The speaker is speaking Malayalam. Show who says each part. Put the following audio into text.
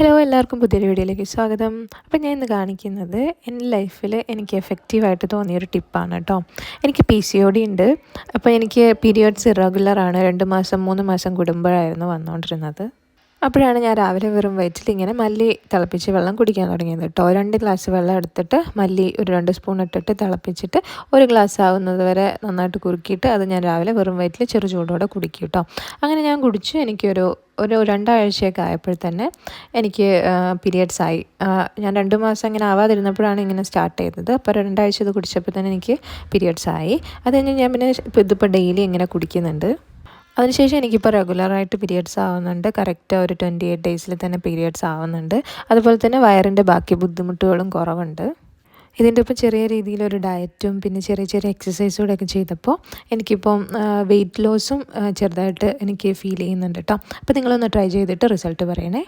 Speaker 1: ഹലോ എല്ലാവർക്കും പുതിയൊരു വീഡിയോയിലേക്ക് സ്വാഗതം. അപ്പോൾ ഞാൻ ഇന്ന് കാണിക്കുന്നത് എൻ്റെ ലൈഫിൽ എനിക്ക് എഫക്റ്റീവായിട്ട് തോന്നിയൊരു ടിപ്പാണ് കേട്ടോ. എനിക്ക് PCOD ഉണ്ട്. അപ്പോൾ എനിക്ക് പീരിയഡ്സ് ഇറഗുലറാണ്. 2 മാസം 3 മാസം കൂടുമ്പോഴായിരുന്നു വന്നുകൊണ്ടിരുന്നത്. അപ്പോഴാണ് ഞാൻ രാവിലെ വെറും വയറ്റിൽ ഇങ്ങനെ മല്ലി തിളപ്പിച്ച് വെള്ളം കുടിക്കാൻ തുടങ്ങിയത് കേട്ടോ. 2 ഗ്ലാസ് വെള്ളം എടുത്തിട്ട് മല്ലി ഒരു 2 സ്പൂൺ ഇട്ടിട്ട് തിളപ്പിച്ചിട്ട് 1 ഗ്ലാസ് ആവുന്നത് വരെ നന്നായിട്ട് കുറുക്കിയിട്ട് അത് ഞാൻ രാവിലെ വെറും വയറ്റിൽ ചെറു ചൂടോടെ കുടിക്കും കേട്ടോ. അങ്ങനെ ഞാൻ കുടിച്ചു. എനിക്കൊരു 2 ആഴ്ചയൊക്കെ ആയപ്പോൾ തന്നെ എനിക്ക് പീരിയഡ്സ് ആയി. ഞാൻ 2 മാസം ഇങ്ങനെ ആവാതിരുന്നപ്പോഴാണ് ഇങ്ങനെ സ്റ്റാർട്ട് ചെയ്തത്. അപ്പോൾ 2 ആഴ്ച ഇത് കുടിച്ചപ്പോൾ തന്നെ എനിക്ക് പീരിയഡ്സ് ആയി. അത് കഴിഞ്ഞ് ഞാൻ പിന്നെ ഇതിപ്പോൾ ഡെയിലി ഇങ്ങനെ കുടിക്കുന്നുണ്ട്. അതിനുശേഷം എനിക്കിപ്പോൾ റെഗുലറായിട്ട് പീരിയഡ്സ് ആവുന്നുണ്ട്. കറക്റ്റ് ഒരു 28 ഡേയ്സിൽ തന്നെ പീരിയഡ്സ് ആവുന്നുണ്ട്. അതുപോലെ തന്നെ വയറിൻ്റെ ബാക്കി ബുദ്ധിമുട്ടുകളും കുറവുണ്ട്. ഇതിൻ്റെ ഒപ്പം ചെറിയ രീതിയിലൊരു ഡയറ്റും പിന്നെ ചെറിയ ചെറിയ എക്സസൈസും ഒക്കെ ചെയ്തപ്പോൾ എനിക്കിപ്പം വെയിറ്റ് ലോസും ചെറുതായിട്ട് എനിക്ക് ഫീൽ ചെയ്യുന്നുണ്ട് കേട്ടോ. അപ്പോൾ നിങ്ങളൊന്ന് ട്രൈ ചെയ്തിട്ട് റിസൾട്ട് പറയണേ.